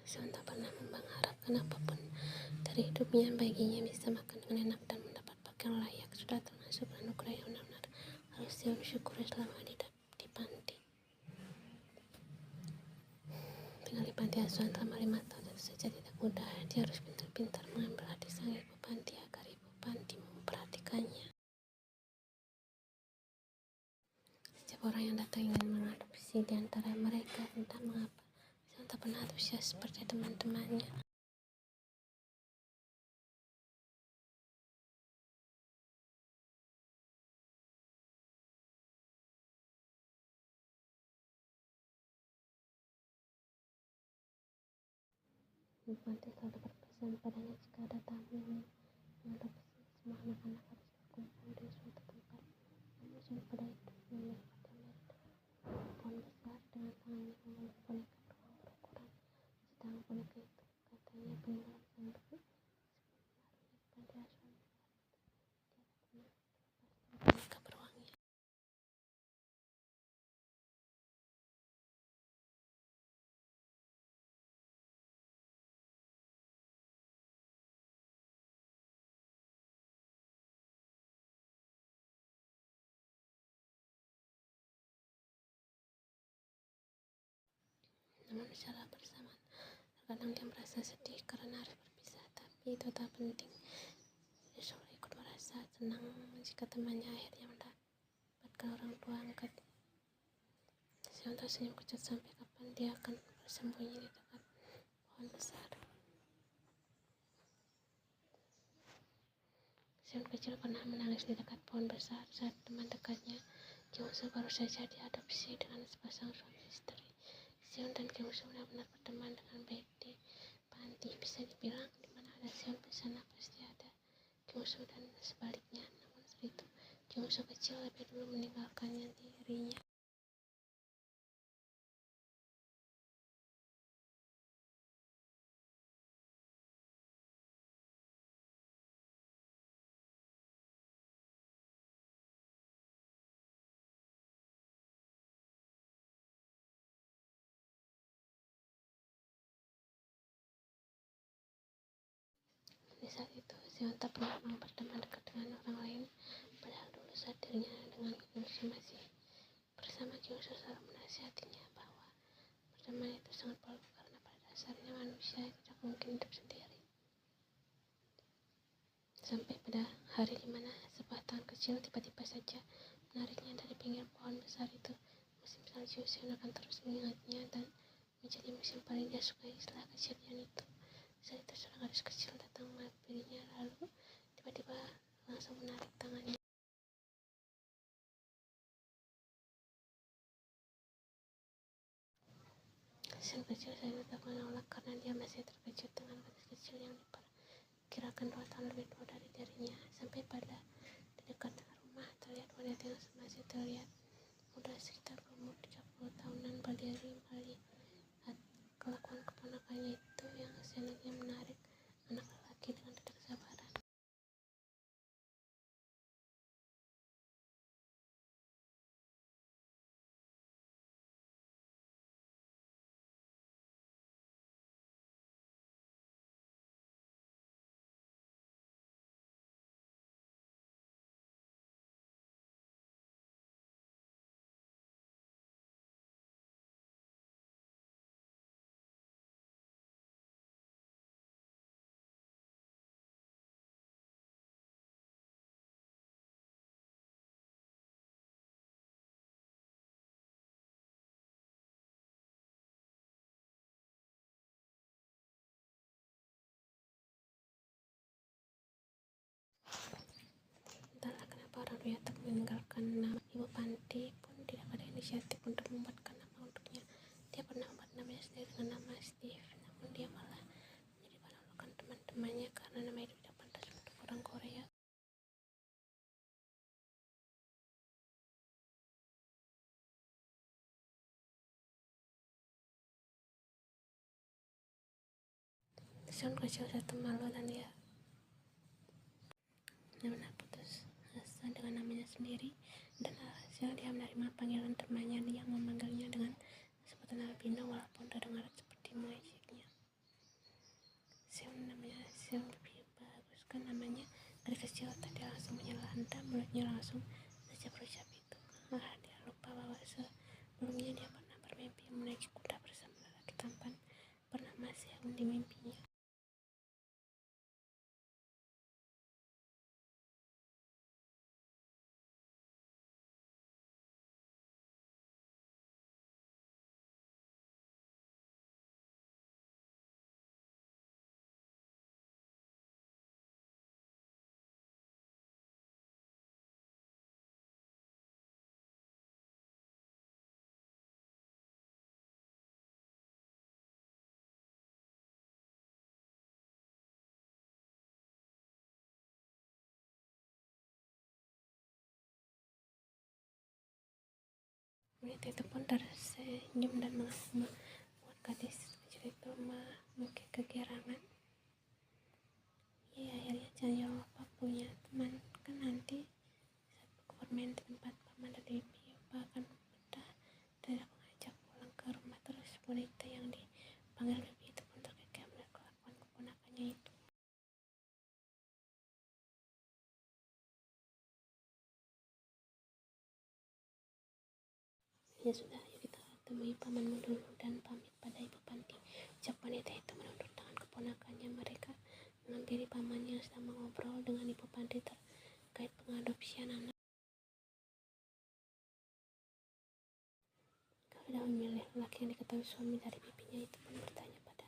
Sean tak pernah mengharapkan apapun dari hidupnya. Baginya bisa makan dengan enak dan mendapat pakaian layak sudah termasuk anugerah yang benar-benar harus dia bersyukuri selama di panti. Tinggal di panti asuhan selama 5 tahun tentu saja tidak mudah. Dia harus pintar-pintar mengambil hati sang ibu panti agar ibu panti memperhatikannya. Setiap orang yang datang ingin mengadopsi di antara mereka. Entah mengapa Sean tak pernah antusias seperti teman-temannya. Ibu panti selalu berpesan padanya jika ada tamu ingin mengadopsi, semua anak-anak harus berkumpul di suatu tempat. Namun Sean pada itu memilih pada pohon besar dengan tangannya memeluk boneka beruang berukuran sedang. Boneka itu katanya peninggalan sang ibu. Sebelum menaruhnya di panti asuhan dia tak pernah melepaskan boneka beruangnya. Namun secara bersamaan terkadang dia merasa sedih karena harus berpisah, tapi itu tak penting. Dia selalu ikut merasa senang jika temannya akhirnya mendapatkan orang tua angkat. Sean tersenyum kecut sampai kapan dia akan bersembunyi di dekat pohon besar. Sean kecil pernah menangis di dekat pohon besar saat teman dekatnya, Kyung-soo, baru saja diadopsi dengan sepasang suami istri. Sean dan Kyung-soo benar-benar berteman dengan baik di panti. Bisa dibilang di mana ada Sean di sana pasti ada Kyung-soo dan sebaliknya. Namun saat itu Kyung-soo kecil lebih dulu meninggalkannya dirinya. Di saat itu Seon tak pernah mau berteman dekat dengan orang lain, padahal dulu saat dirinya dengan Kyung-soo masih bersama, Kyung-soo selalu menasihatinya bahwa berteman itu sangat perlu karena pada dasarnya manusia tidak mungkin hidup sendiri. Sampai pada hari dimana sebuah tangan kecil tiba-tiba saja menariknya dari pinggir pohon besar itu. Musim salju, Seon akan terus mengingatnya dan menjadi musim paling dia sukai setelah kejadian itu. Saat itu seorang gadis kecil datang menghampirinya, lalu tiba-tiba langsung menarik tangannya. Seon kecil saat itu tak menolak karena dia masih terkejut dengan gadis kecil yang diperkirakan 2 tahun lebih tua dari dirinya. Sampai pada di dekat rumah terlihat wanita yang masih terlihat muda, sekitar berumur 30 tahunan, berdiri melihat kelakuan keponakannya itu yang seenaknya menarik anak lelaki dengan tidak sabaran. Entahlah kenapa orang tua tak meninggalkan nama ibu panti pun tidak ada inisiatif untuk membuatkan nama untuknya. Dia pernah membuat namanya sendiri dengan nama Steve, namun dia malah menjadi penolakan teman-temannya karena nama itu tidak pantas untuk orang Korea. Sean kecil satu malu dan dia benar-benar putus asa dengan namanya sendiri, dan alhasil dia menerima panggilan temannya yang memanggilnya dengan sebutan albino walaupun terdengar seperti mengejeknya. Seon namanya Seon lebih bagus kan namanya dari kecil tadi langsung menyelanda mulutnya langsung berucap itu. Dia lupa bahwa sebelumnya dia pernah bermimpi menaiki kuda bersama lelaki tampan bernama Seon di mimpinya. Wanita itu pun tersenyum dan membuat gadis kecil itu mungkin kegirangan. Ya akhirnya jangan lupa punya teman kan nanti saat aku bermain di tempat paman dan bibi akan betah dan aku ngajak pulang ke rumah. Terus wanita yang dipanggil bibi itu pun terkekeh melihat kelakuan keponakannya itu. Ya sudah, ayo kita temui pamanmu dulu dan pamit pada ibu Panti. Ucap wanita itu menunduk tangan keponakannya. Mereka menghampiri pamannya yang sedang mengobrol dengan ibu Panti terkait pengadopsian anak. Kau sudah memilih lelaki yang diketahui suami dari bibinya itu pun bertanya pada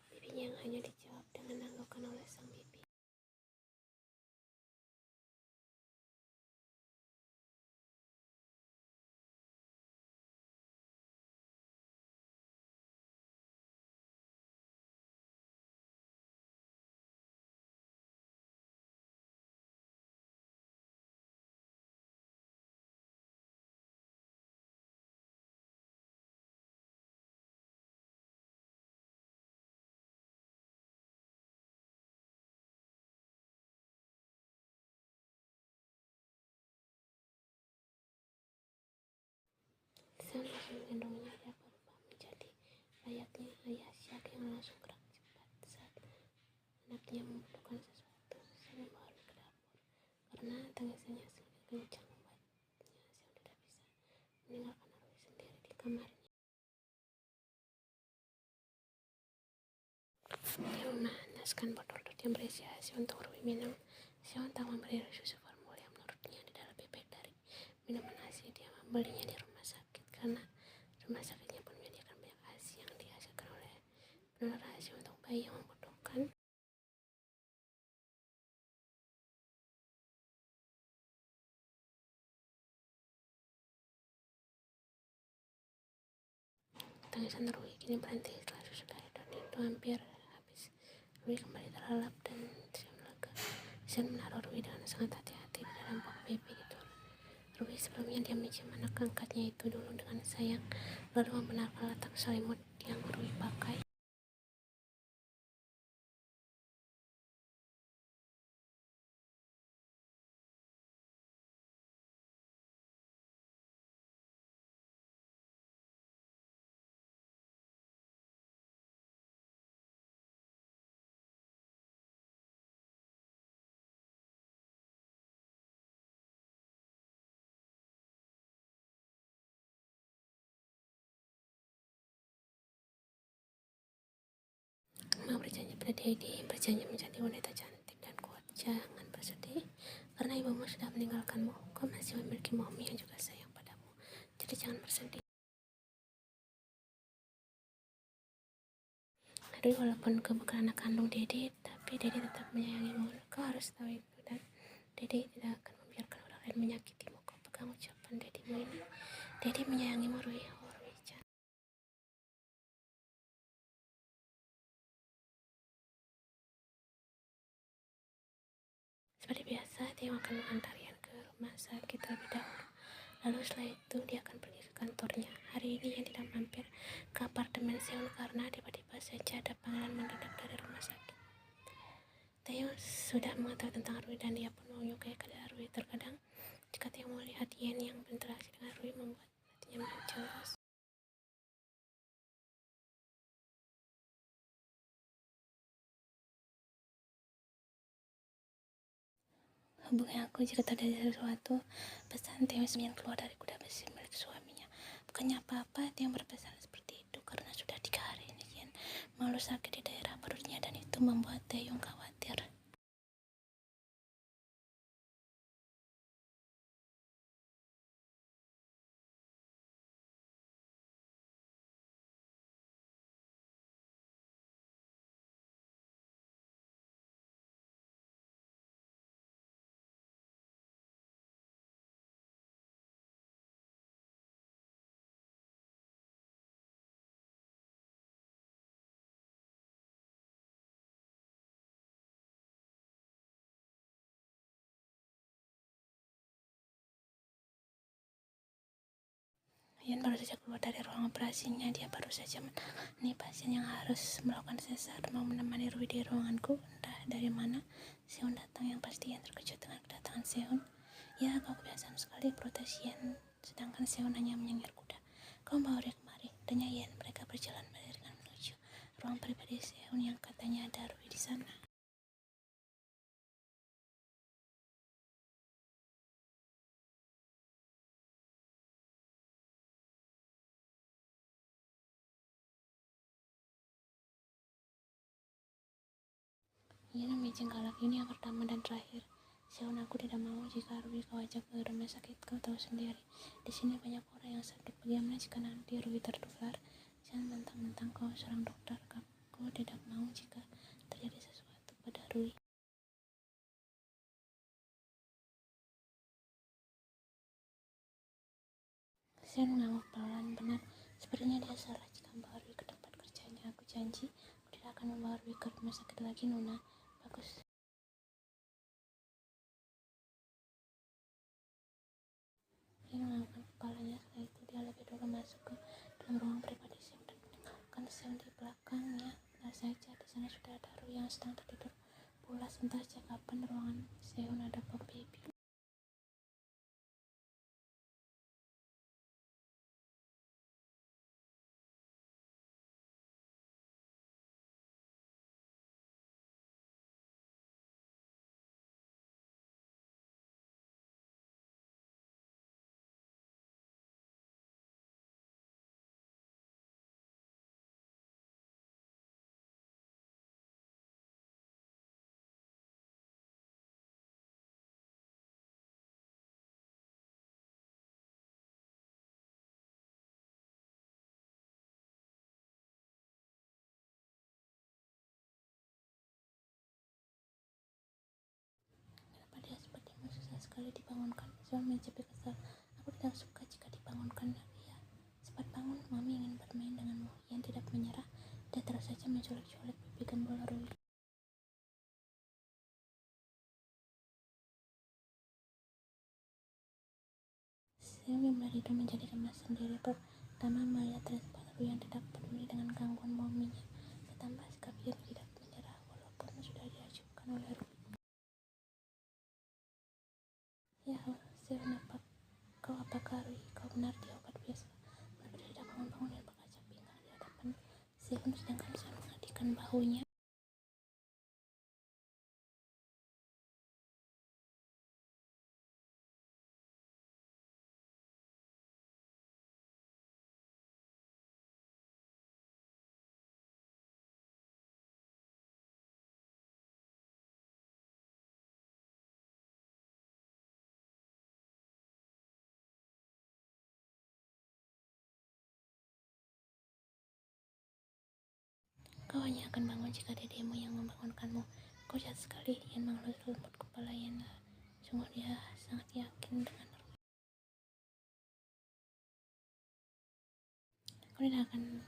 bibinya yang hanya dijawab dengan anggukan oleh sang bibi. Sang langsung menggendongnya. Dia berubah menjadi layaknya ayah Syak yang langsung gerak cepat saat anaknya membutuhkan sesuatu. Sang membawa ke dapur karena tangisannya semakin kencang membuatnya Seon tidak bisa meninggalkan Arwi sendiri di kamarnya. Dia memanaskan botol yang berisi ASI untuk Arwi minum. Seon tak memberi susu formula yang menurutnya tidak lebih baik dari minuman ASI. Dia membelinya di rumah sakit karena rumah sakitnya pun menyediakan banyak ASI yang dihasilkan oleh donor ASI untuk bayi yang membutuhkan. Tangisan Rui kini berhenti setelah susu dari Dodi itu hampir habis. Rui kembali terlelap dan Seon lega. Seon menaruh Rui dengan sangat hati-hati di dalam box baby itu. Rui sebelumnya dia mencium anak angkatnya itu dulu dengan sayang, lalu membenarkan letak selimut yang Rui pakai. Ma berjanji pada Dedi, berjanji menjadi wanita cantik dan kuat. Jangan bersedih, karena ibumu sudah meninggalkanmu. Kau masih memiliki Momi yang juga sayang padamu. Jadi jangan bersedih. Aduh, walaupun kau bukan anak kandung Dedi, tapi Dedi tetap menyayangimu. Kau harus tahu itu, dan Dedi tidak akan membiarkan orang lain menyakitimu. Kau pegang ucapan Dedimu ini. Dedi menyayangimu, Rui. Oh, Rui cantik. Seperti biasa, dia akan mengantar Ian ke rumah sakit terlebih dahulu. Lalu setelah itu dia akan pergi ke kantornya. Hari ini Ian tidak mampir ke apartemen Seon karena tiba-tiba saja ada panggilan mendadak dari rumah sakit. Taeyong sudah mengetahui tentang Rui dan dia pun menyukai keadaan Rui. Terkadang jika Taeyong melihat Ian yang berinteraksi dengan Rui membuat hatinya mencelos. Hubungi aku jika terjadi sesuatu. Pesan Tiong yang keluar dari kuda besi milik suaminya. Bukannya apa-apa, Tiong berpesan seperti itu karena sudah 3 hari ini Yen mengeluh sakit di daerah perutnya dan itu membuat Tiong khawatir. Yen baru saja keluar dari ruang operasinya. Dia baru saja menangani pasien yang harus melakukan sesar. Mau menemani Rui di ruanganku. Entah dari mana Seon datang. Yang pasti Yen terkejut dengan kedatangan Seon. Ya, kau kebiasaan sekali protes Yen. Sedangkan Seon hanya menyengir kuda. Kau bawa Rui kemari. Tanya Yen. Mereka berjalan beriringan menuju ruang pribadi Seon yang katanya ada Rui di sana. Yen memijing galak, ini yang pertama dan terakhir. Seon, aku tidak mau jika Rui kau ajak ke rumah sakit. Kau tahu sendiri, di sini banyak orang yang sakit. Bagaimana jika nanti Rui tertular? Jangan mentang-mentang kau seorang dokter. Aku tidak mau jika terjadi sesuatu pada Rui. Seon mengangguk pelan. Benar, sepertinya dia salah jika membawa Rui ke tempat kerjanya. Aku janji, aku tidak akan membawa Rui ke rumah sakit lagi, Nona. Bagus. Dia menganggukkan kepalanya. Setelah itu dia lebih dulu masuk ke dalam ruang pribadi Seon dan meninggalkan Seon di belakangnya. Benar saja, di sana sudah ada Rui yang sedang tertidur pulas. Entah sejak kapan ruangan Seon ada bau baby. Kenapa dia sepertimu susah sekali dibangunkan? Seon mencibir kesal. Aku tidak suka jika dibangunkan. Ya, cepat bangun, Mami ingin bermain denganmu. Yang tidak menyerah, dia terus saja menculik-culik pipi gembul Rui. Seon mulai tidur menjadi cemas sendiri. Pertama melihat respon Rui yang tidak peduli dengan gangguan maminya. Ditambah sikap yang tidak menyerah walaupun sudah diajukan oleh Rui. Ya, Seon, apakah Rui? Kau benar dia obat biasa. Kenapa dia tidak bangun-bangun dan berkaca pinggang di hadapan Seon sedangkan Seon mengadikkan bahunya. Kau hanya akan bangun jika dedemu yang membangunkanmu. Kau jahat sekali. Yen mengelus lembut kepala Yen. Sungguh dia sangat yakin dengan Rui. Aku tidak akan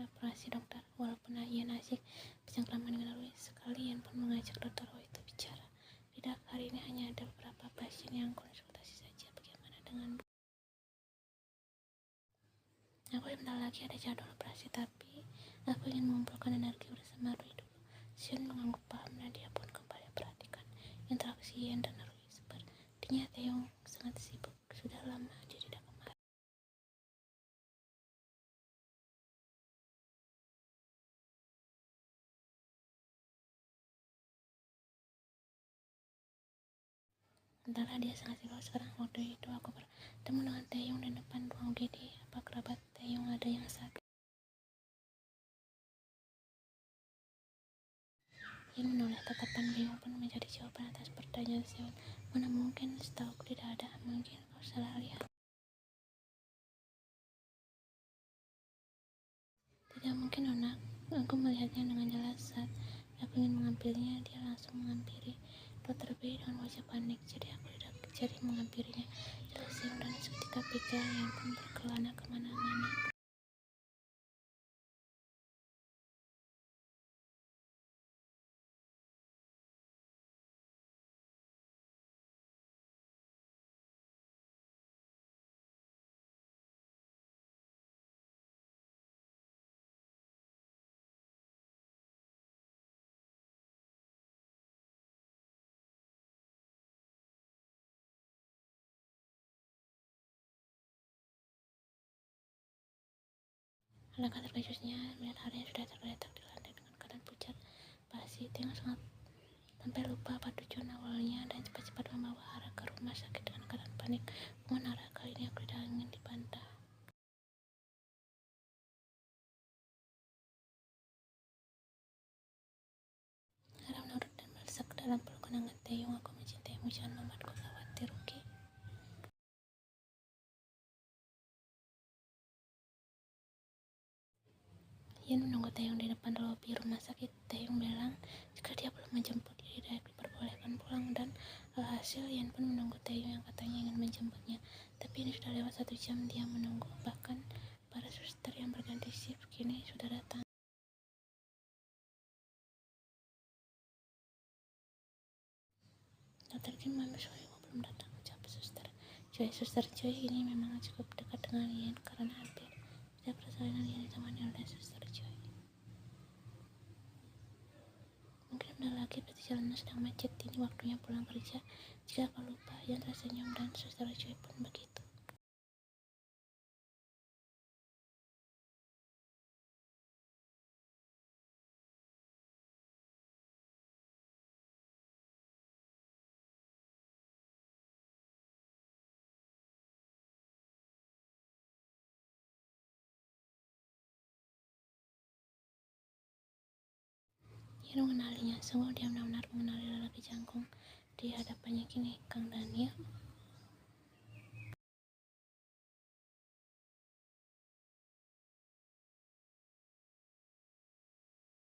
operasi, dokter. Walaupun Yen asik bercengkrama dengan Rui, sekali Yen pun mengajak dokter Rui itu bicara. Tidak, hari ini hanya ada beberapa pasien yang konsultasi saja. Bagaimana denganmu? Aku sebentar lagi ada jadwal operasi, tapi aku ingin mengumpulkan energi bersama Rui dulu. Seon mengangguk paham dan dia pun kembali perhatikan interaksi Yen dan Rui. Sepertinya Taeyong sangat sibuk. Sudah lama dia tidak kemari. Sementara dia sangat sibuk sekarang. Waktu itu aku bertemu dengan Taeyong di depan ruang UGD. Apa kerabat Taeyong ada yang sakit? Yan menoleh. Tatapan bingung pun menjadi jawaban atas pertanyaan Seon. Mana mungkin, setauku tidak ada. Mungkin kau salah lihat. Tidak mungkin, Nona. Aku melihatnya dengan jelas saat aku ingin mengambilnya. Dia langsung menghampiri Dr. B dengan wajah panik. Jadi aku tidak jadi menghampirinya. Jelas Seon, dan seketika pikiran yang pun berkelana kemana-mana. Alangkah terkejutnya melihat Arya sudah tergeletak di lantai dengan keadaan pucat basi. Tiang sangat sampai lupa apa tujuan awalnya dan cepat-cepat membawa Ara ke rumah sakit dengan keadaan panik. Mohon Ara, kali ini aku tidak ingin dibantah. Ara menurut dan melesat ke dalam pelukan hangat Taeyong. Aku mencintaimu, jangan membuatku khawatir, oke? Yan menunggu Taeyong di depan lobi rumah sakit. Taeyong bilang jika dia belum menjemput tidak diperbolehkan pulang, dan alhasil Yan pun menunggu Taeyong yang katanya ingin menjemputnya. Tapi ini sudah lewat 1 jam dia menunggu. Bahkan para suster yang berganti shift kini sudah datang. Dokter Kim, Mami Soewo belum datang, ucap suster Choi. Suster Choi ini memang cukup dekat dengan Yan karena hampir setiap persalinan Yan ditemani oleh suster Choi. Mungkin benar lagi, pasti jalanan sedang macet. Ini waktunya pulang kerja. Jika kau lupa. Yan tersenyum dan suster Choi pun begitu. Yan mengenalinya. Sungguh dia benar-benar mengenali lelaki jangkung di hadapannya kini, Kang Daniel.